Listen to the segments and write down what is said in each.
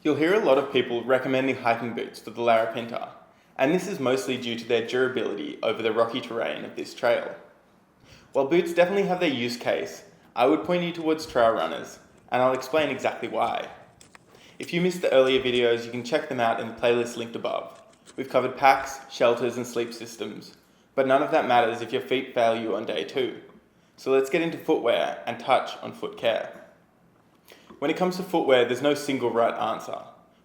You'll hear a lot of people recommending hiking boots for the Larapinta, and this is mostly due to their durability over the rocky terrain of this trail. While boots definitely have their use case, I would point you towards trail runners, and I'll explain exactly why. If you missed the earlier videos, you can check them out in the playlist linked above. We've covered packs, shelters, and sleep systems, but none of that matters if your feet fail you on day 2. So let's get into footwear and touch on foot care. When it comes to footwear, there's no single right answer,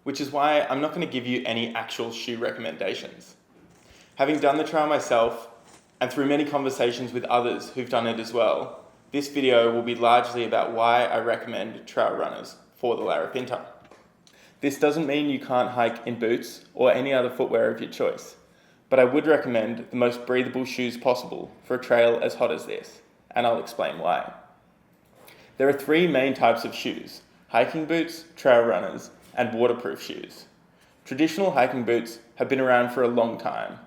which is why I'm not going to give you any actual shoe recommendations. Having done the trail myself, and through many conversations with others who've done it as well, this video will be largely about why I recommend trail runners for the Larapinta. This doesn't mean you can't hike in boots or any other footwear of your choice, but I would recommend the most breathable shoes possible for a trail as hot as this, and I'll explain why. There are 3 main types of shoes: hiking boots, trail runners, and waterproof shoes. Traditional hiking boots have been around for a long time.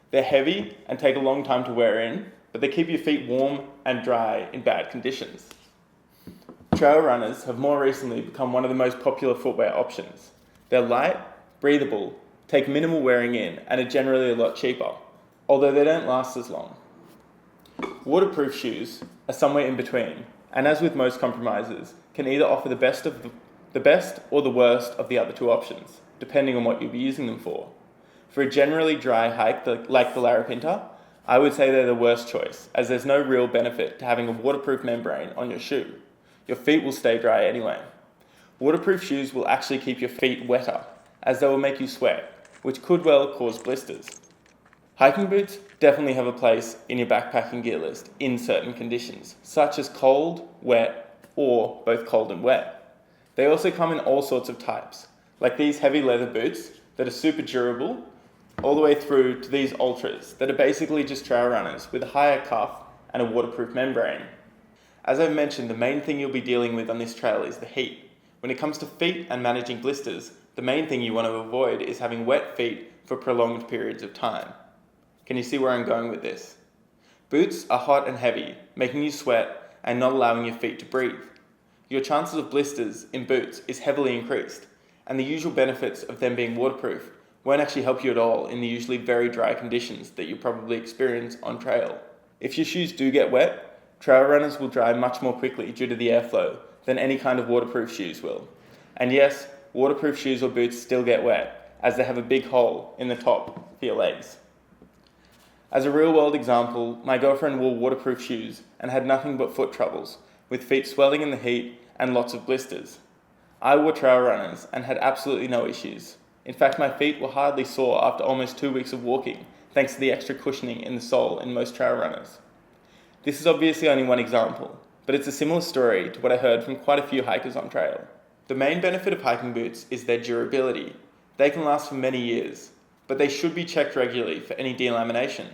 They're heavy and take a long time to wear in, but they keep your feet warm and dry in bad conditions. Trail runners have more recently become one of the most popular footwear options. They're light, breathable, take minimal wearing in, and are generally a lot cheaper, although they don't last as long. Waterproof shoes are somewhere in between, and as with most compromises, can either offer the best or the worst of the other 2 options, depending on what you'll be using them for. For a generally dry hike like the Larapinta, I would say they're the worst choice, as there's no real benefit to having a waterproof membrane on your shoe. Your feet will stay dry anyway. Waterproof shoes will actually keep your feet wetter, as they will make you sweat, which could well cause blisters. Hiking boots definitely have a place in your backpacking gear list in certain conditions, such as cold, wet, or both cold and wet. They also come in all sorts of types, like these heavy leather boots that are super durable, all the way through to these Altras that are basically just trail runners with a higher cuff and a waterproof membrane. As I've mentioned, the main thing you'll be dealing with on this trail is the heat. When it comes to feet and managing blisters, the main thing you want to avoid is having wet feet for prolonged periods of time. Can you see where I'm going with this? Boots are hot and heavy, making you sweat and not allowing your feet to breathe. Your chances of blisters in boots is heavily increased, and the usual benefits of them being waterproof won't actually help you at all in the usually very dry conditions that you probably experience on trail. If your shoes do get wet, trail runners will dry much more quickly due to the airflow than any kind of waterproof shoes will. And yes, waterproof shoes or boots still get wet, as they have a big hole in the top for your legs. As a real-world example, my girlfriend wore waterproof shoes and had nothing but foot troubles, with feet swelling in the heat and lots of blisters. I wore trail runners and had absolutely no issues. In fact, my feet were hardly sore after almost 2 weeks of walking, thanks to the extra cushioning in the sole in most trail runners. This is obviously only one example, but it's a similar story to what I heard from quite a few hikers on trail. The main benefit of hiking boots is their durability. They can last for many years, but they should be checked regularly for any delamination.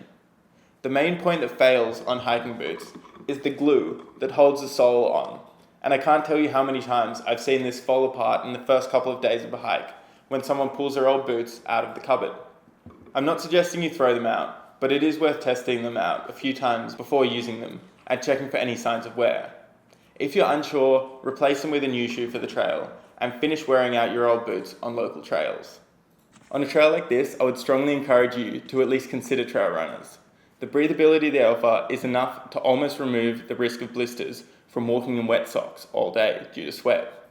The main point that fails on hiking boots is the glue that holds the sole on, and I can't tell you how many times I've seen this fall apart in the first couple of days of a hike when someone pulls their old boots out of the cupboard. I'm not suggesting you throw them out, but it is worth testing them out a few times before using them and checking for any signs of wear. If you're unsure, replace them with a new shoe for the trail and finish wearing out your old boots on local trails. On a trail like this, I would strongly encourage you to at least consider trail runners. The breathability they offer is enough to almost remove the risk of blisters from walking in wet socks all day due to sweat.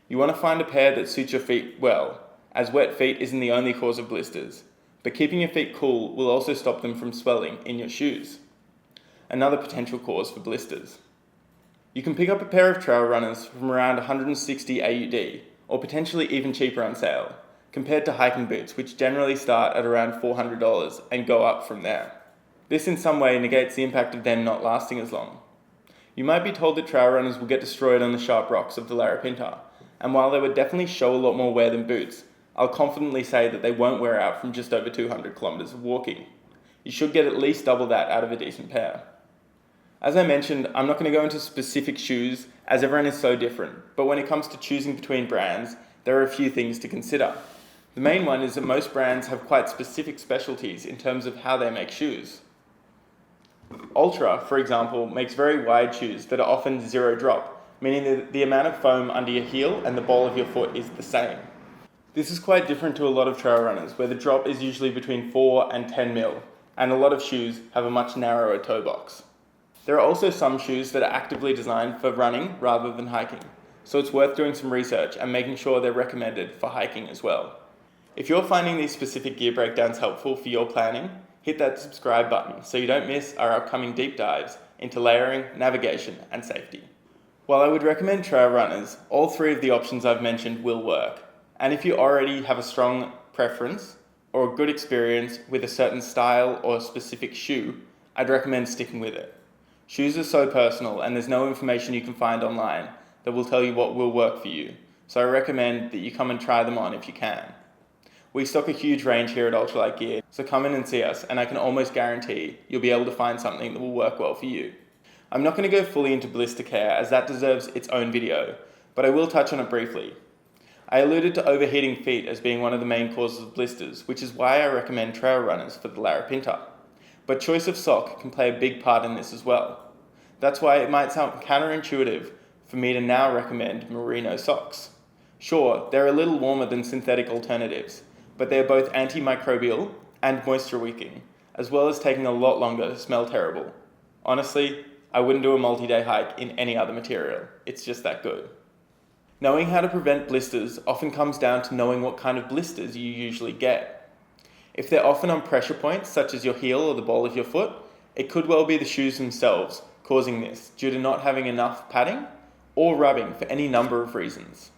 You want to find a pair that suits your feet well, as wet feet isn't the only cause of blisters, but keeping your feet cool will also stop them from swelling in your shoes, another potential cause for blisters. You can pick up a pair of trail runners from around 160 AUD, or potentially even cheaper on sale, compared to hiking boots, which generally start at around $400 and go up from there. This in some way negates the impact of them not lasting as long. You might be told that trail runners will get destroyed on the sharp rocks of the Larapinta, and while they would definitely show a lot more wear than boots, I'll confidently say that they won't wear out from just over 200 kilometers of walking. You should get at least double that out of a decent pair. As I mentioned, I'm not going to go into specific shoes as everyone is so different, but when it comes to choosing between brands, there are a few things to consider. The main one is that most brands have quite specific specialties in terms of how they make shoes. Altra, for example, makes very wide shoes that are often zero drop, meaning that the amount of foam under your heel and the ball of your foot is the same. This is quite different to a lot of trail runners, where the drop is usually between 4 and 10 mil, and a lot of shoes have a much narrower toe box. There are also some shoes that are actively designed for running rather than hiking, so it's worth doing some research and making sure they're recommended for hiking as well. If you're finding these specific gear breakdowns helpful for your planning, hit that subscribe button so you don't miss our upcoming deep dives into layering, navigation, and safety. While I would recommend trail runners, all three of the options I've mentioned will work. And if you already have a strong preference or a good experience with a certain style or specific shoe, I'd recommend sticking with it. Shoes are so personal and there's no information you can find online that will tell you what will work for you, so I recommend that you come and try them on if you can. We stock a huge range here at Ultralight Gear, so come in and see us and I can almost guarantee you'll be able to find something that will work well for you. I'm not going to go fully into blister care as that deserves its own video, but I will touch on it briefly. I alluded to overheating feet as being one of the main causes of blisters, which is why I recommend trail runners for the Larapinta. But choice of sock can play a big part in this as well. That's why it might sound counterintuitive for me to now recommend merino socks. Sure, they're a little warmer than synthetic alternatives, but they're both antimicrobial and moisture wicking, as well as taking a lot longer to smell terrible. Honestly, I wouldn't do a multi-day hike in any other material. It's just that good. Knowing how to prevent blisters often comes down to knowing what kind of blisters you usually get. If they're often on pressure points, such as your heel or the ball of your foot, it could well be the shoes themselves causing this due to not having enough padding or rubbing for any number of reasons.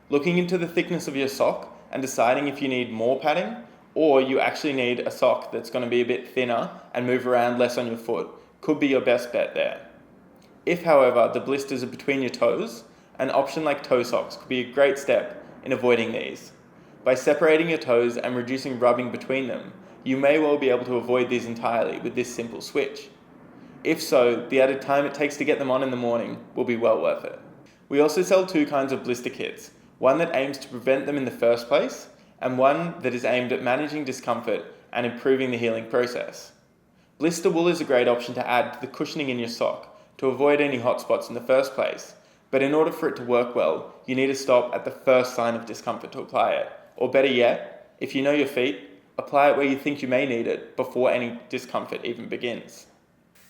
Looking into the thickness of your sock and deciding if you need more padding or you actually need a sock that's going to be a bit thinner and move around less on your foot could be your best bet there. If, however, the blisters are between your toes, an option like toe socks could be a great step in avoiding these. By separating your toes and reducing rubbing between them, you may well be able to avoid these entirely with this simple switch. If so, the added time it takes to get them on in the morning will be well worth it. We also sell two kinds of blister kits, one that aims to prevent them in the first place, and one that is aimed at managing discomfort and improving the healing process. Blister wool is a great option to add to the cushioning in your sock to avoid any hot spots in the first place, but in order for it to work well, you need to stop at the first sign of discomfort to apply it. Or better yet, if you know your feet, apply it where you think you may need it before any discomfort even begins.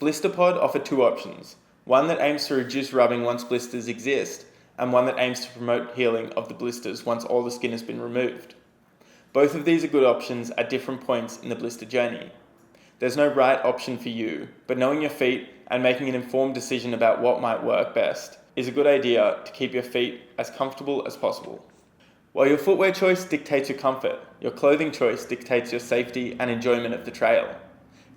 BlisterPod offer two options, one that aims to reduce rubbing once blisters exist, and one that aims to promote healing of the blisters once all the skin has been removed. Both of these are good options at different points in the blister journey. There's no right option for you, but knowing your feet and making an informed decision about what might work best is a good idea to keep your feet as comfortable as possible. While your footwear choice dictates your comfort, your clothing choice dictates your safety and enjoyment of the trail.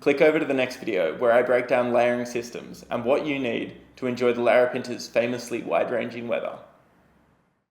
Click over to the next video where I break down layering systems and what you need to enjoy the Larapinta's famously wide-ranging weather.